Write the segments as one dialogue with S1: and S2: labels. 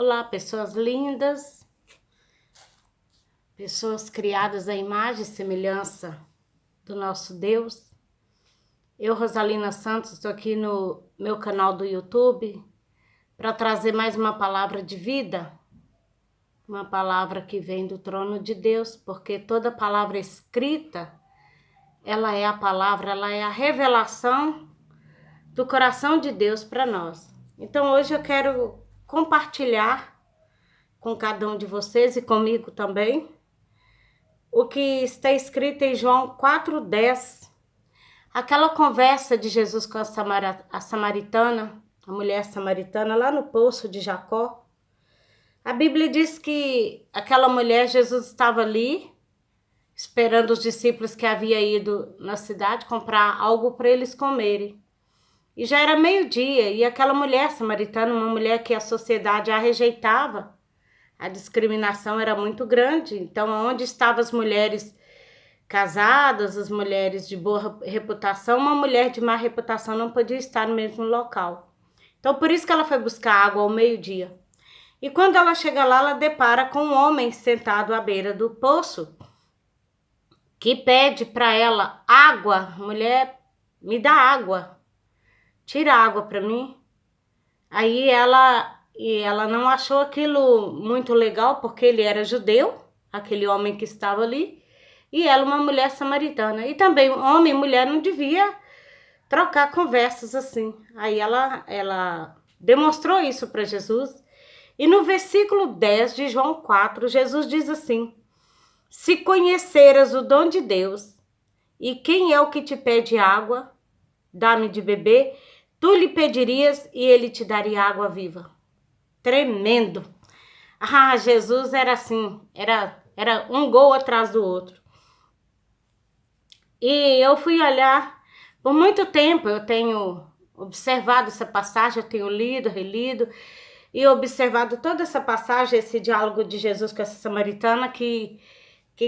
S1: Olá, pessoas lindas, pessoas criadas à imagem e semelhança do nosso Deus. Eu, Rosalina Santos, estou aqui no meu canal do YouTube para trazer mais uma palavra de vida, uma palavra que vem do trono de Deus, porque toda palavra escrita, ela é a palavra, ela é a revelação do coração de Deus para nós. Então hoje eu quero compartilhar com cada um de vocês e comigo também o que está escrito em João 4:10, aquela conversa de Jesus com a samaritana, a mulher samaritana lá no poço de Jacó. A Bíblia diz que aquela mulher, Jesus estava ali esperando os discípulos que haviam ido na cidade comprar algo para eles comerem. E já era meio-dia, e aquela mulher samaritana, uma mulher que a sociedade a rejeitava, a discriminação era muito grande. Então, onde estavam as mulheres casadas, as mulheres de boa reputação, uma mulher de má reputação não podia estar no mesmo local. Então, por isso que ela foi buscar água ao meio-dia. E quando ela chega lá, ela depara com um homem sentado à beira do poço, que pede para ela água. Mulher, me dá água, tira água para mim. Aí ela não achou aquilo muito legal, porque ele era judeu, aquele homem que estava ali, e ela uma mulher samaritana. E também homem e mulher não devia trocar conversas assim. Aí ela demonstrou isso para Jesus. E no versículo 10 de João 4, Jesus diz assim: se conheceras o dom de Deus, e quem é o que te pede água, dá-me de beber, tu lhe pedirias e ele te daria água viva. Tremendo. Jesus era assim, era um gol atrás do outro. E eu fui olhar, por muito tempo eu tenho observado essa passagem, eu tenho lido, relido, e observado toda essa passagem, esse diálogo de Jesus com essa samaritana, que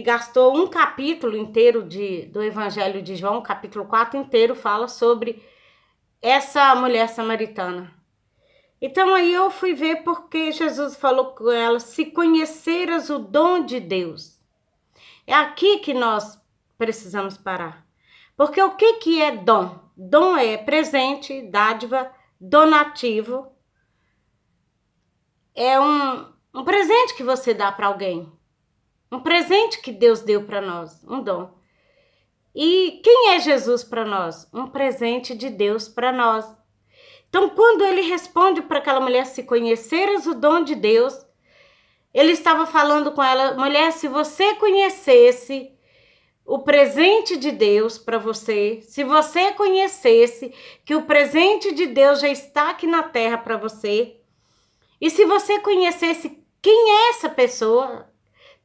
S1: gastou um capítulo inteiro do Evangelho de João, capítulo 4 inteiro, fala sobre essa mulher samaritana. Então aí eu fui ver porque Jesus falou com ela: se conheceras o dom de Deus. É aqui que nós precisamos parar. Porque o que é dom? Dom é presente, dádiva, donativo. É um presente que você dá para alguém. Um presente que Deus deu para nós, um dom. E quem é Jesus para nós? Um presente de Deus para nós. Então, quando ele responde para aquela mulher: se conheceras o dom de Deus, ele estava falando com ela: mulher, se você conhecesse o presente de Deus para você, se você conhecesse que o presente de Deus já está aqui na terra para você, e se você conhecesse quem é essa pessoa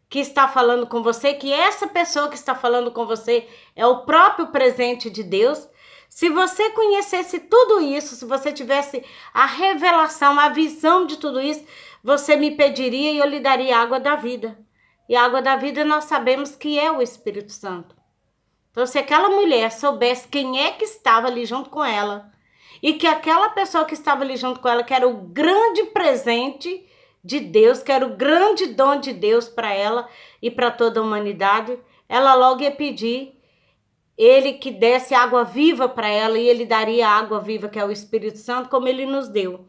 S1: que está falando com você, que essa pessoa que está falando com você é o próprio presente de Deus, se você conhecesse tudo isso, se você tivesse a revelação, a visão de tudo isso, você me pediria e eu lhe daria a água da vida. E a água da vida nós sabemos que é o Espírito Santo. Então, se aquela mulher soubesse quem é que estava ali junto com ela, e que aquela pessoa que estava ali junto com ela, que era o grande presente de Deus, que era o grande dom de Deus para ela e para toda a humanidade, ela logo ia pedir ele que desse água viva para ela, e ele daria a água viva, que é o Espírito Santo, como ele nos deu.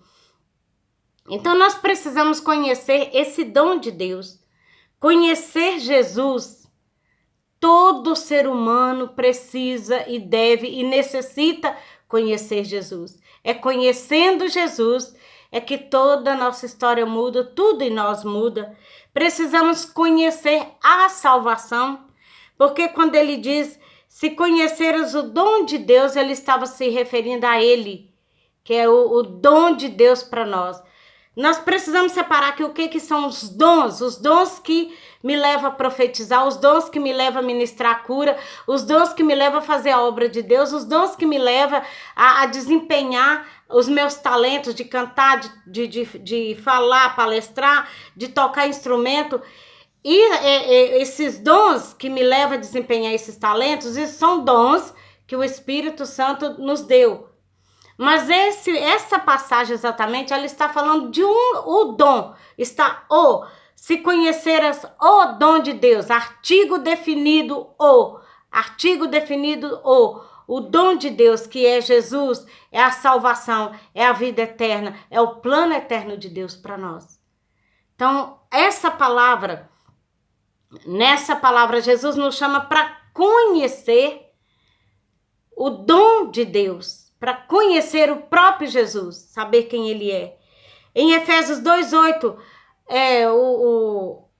S1: Então nós precisamos conhecer esse dom de Deus, conhecer Jesus. Todo ser humano precisa e deve e necessita conhecer Jesus. É conhecendo Jesus é que toda a nossa história muda, tudo em nós muda. Precisamos conhecer a salvação, porque quando ele diz: se conheceras o dom de Deus, ele estava se referindo a ele, que é o dom de Deus para nós. Nós precisamos separar que o que são os dons que me levam a profetizar, os dons que me levam a ministrar a cura, os dons que me levam a fazer a obra de Deus, os dons que me levam a desempenhar os meus talentos de cantar, de falar, palestrar, de tocar instrumento. E esses dons que me levam a desempenhar esses talentos, esses são dons que o Espírito Santo nos deu. Mas essa passagem exatamente, ela está falando de o dom. Está se conheceras o dom de Deus, artigo definido o dom de Deus, que é Jesus, é a salvação, é a vida eterna, é o plano eterno de Deus para nós. Então, nessa palavra, Jesus nos chama para conhecer o dom de Deus, para conhecer o próprio Jesus, saber quem ele é. Em Efésios 2:8,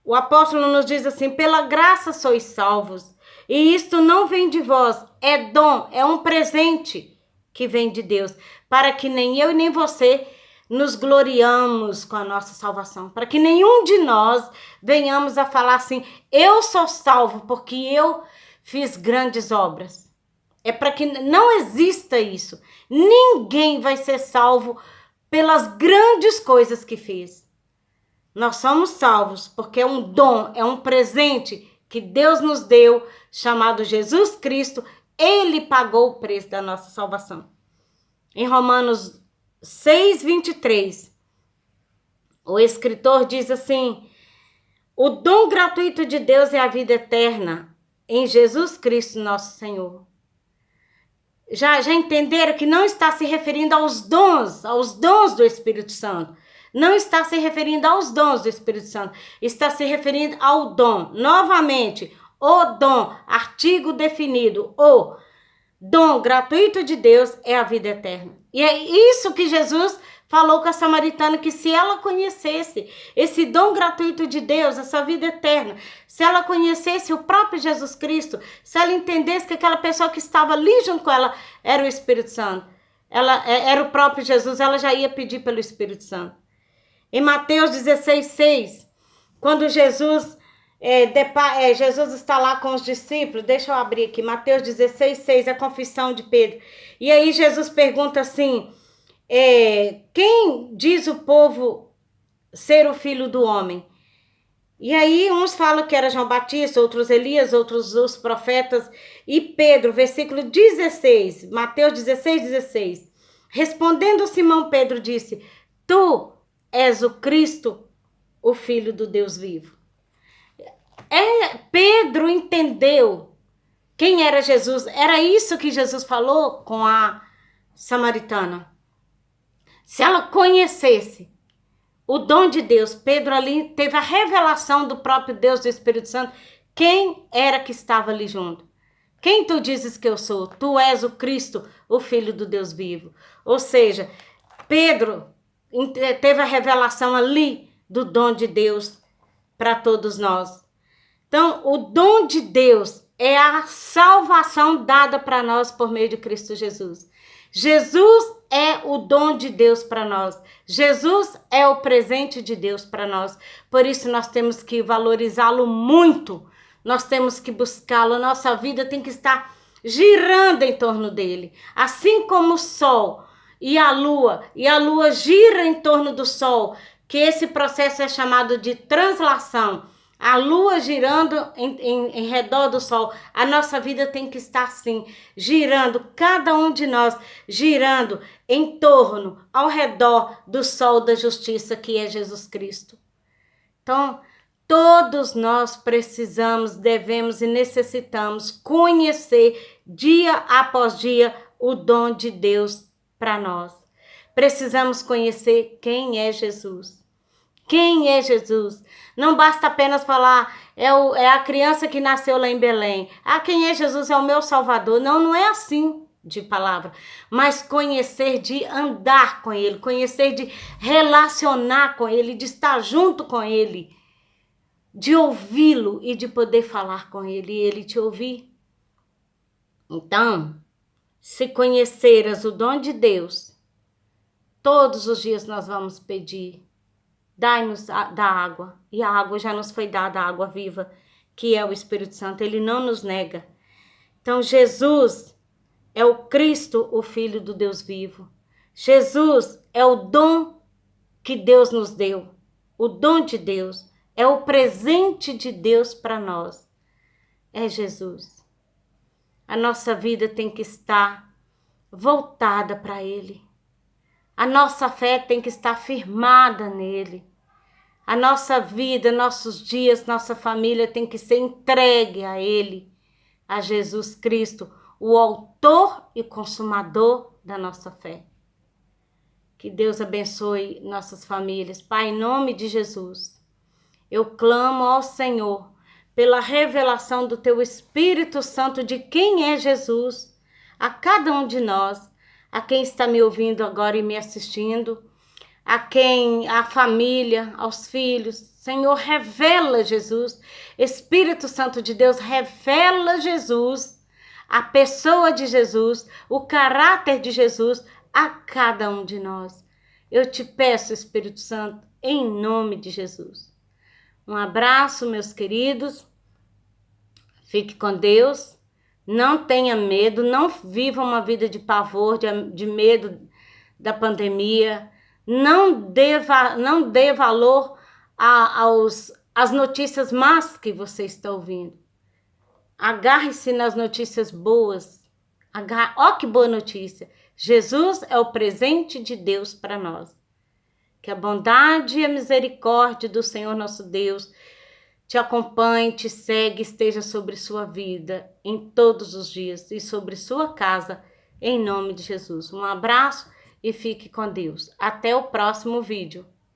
S1: o apóstolo nos diz assim: pela graça sois salvos, e isto não vem de vós, é dom, é um presente que vem de Deus, para que nem eu e nem você nos gloriamos com a nossa salvação, para que nenhum de nós venhamos a falar assim: eu sou salvo porque eu fiz grandes obras. É para que não exista isso. Ninguém vai ser salvo pelas grandes coisas que fez. Nós somos salvos porque é um dom, é um presente que Deus nos deu, chamado Jesus Cristo. Ele pagou o preço da nossa salvação. Em Romanos 6:23, o escritor diz assim: o dom gratuito de Deus é a vida eterna em Jesus Cristo, nosso Senhor. Já entenderam que não está se referindo aos dons do Espírito Santo. Não está se referindo aos dons do Espírito Santo. Está se referindo ao dom. Novamente, o dom, artigo definido, o dom gratuito de Deus é a vida eterna. E é isso que Jesus falou com a samaritana, que se ela conhecesse esse dom gratuito de Deus, essa vida eterna, se ela conhecesse o próprio Jesus Cristo, se ela entendesse que aquela pessoa que estava ali junto com ela era o Espírito Santo, ela era o próprio Jesus, ela já ia pedir pelo Espírito Santo. Em Mateus 16:6, quando Jesus está lá com os discípulos, deixa eu abrir aqui, Mateus 16:6, a confissão de Pedro. E aí Jesus pergunta assim: quem diz o povo ser o filho do homem? E aí uns falam que era João Batista, outros Elias, outros os profetas. E Pedro, versículo 16, Mateus 16:16. Respondendo Simão Pedro disse: tu és o Cristo, o Filho do Deus vivo. Pedro entendeu quem era Jesus. Era isso que Jesus falou com a samaritana. Se ela conhecesse o dom de Deus, Pedro ali teve a revelação do próprio Deus, do Espírito Santo. Quem era que estava ali junto? Quem tu dizes que eu sou? Tu és o Cristo, o Filho do Deus vivo. Ou seja, Pedro teve a revelação ali do dom de Deus para todos nós. Então, o dom de Deus é a salvação dada para nós por meio de Cristo Jesus. Jesus é o dom de Deus para nós. Jesus é o presente de Deus para nós. Por isso nós temos que valorizá-lo muito. Nós temos que buscá-lo. Nossa vida tem que estar girando em torno dele. Assim como o sol e a lua gira em torno do sol, que esse processo é chamado de translação. A lua girando em redor do sol. A nossa vida tem que estar assim, girando, cada um de nós girando em torno, ao redor do sol da justiça, que é Jesus Cristo. Então, todos nós precisamos, devemos e necessitamos conhecer dia após dia o dom de Deus para nós. Precisamos conhecer quem é Jesus. Quem é Jesus? Não basta apenas falar, é a criança que nasceu lá em Belém. Quem é Jesus? É o meu Salvador. Não, não é assim de palavra. Mas conhecer de andar com ele, conhecer de relacionar com ele, de estar junto com ele, de ouvi-lo e de poder falar com ele e ele te ouvir. Então, se conheceras o dom de Deus, todos os dias nós vamos pedir: dai-nos da água. E a água já nos foi dada, a água viva, que é o Espírito Santo. Ele não nos nega. Então, Jesus é o Cristo, o Filho do Deus vivo. Jesus é o dom que Deus nos deu. O dom de Deus é o presente de Deus para nós. É Jesus. A nossa vida tem que estar voltada para Ele. A nossa fé tem que estar firmada nele. A nossa vida, nossos dias, nossa família tem que ser entregue a ele, a Jesus Cristo, o autor e consumador da nossa fé. Que Deus abençoe nossas famílias. Pai, em nome de Jesus, eu clamo ao Senhor pela revelação do teu Espírito Santo de quem é Jesus, a cada um de nós, a quem está me ouvindo agora e me assistindo, a família, aos filhos. Senhor, revela Jesus. Espírito Santo de Deus, revela Jesus, a pessoa de Jesus, o caráter de Jesus a cada um de nós. Eu te peço, Espírito Santo, em nome de Jesus. Um abraço, meus queridos. Fique com Deus. Não tenha medo, não viva uma vida de pavor, de medo da pandemia. Não dê valor às notícias más que você está ouvindo. Agarre-se nas notícias boas. Ó, que boa notícia! Jesus é o presente de Deus para nós. Que a bondade e a misericórdia do Senhor nosso Deus te acompanhe, te segue, esteja sobre sua vida em todos os dias e sobre sua casa, em nome de Jesus. Um abraço e fique com Deus. Até o próximo vídeo.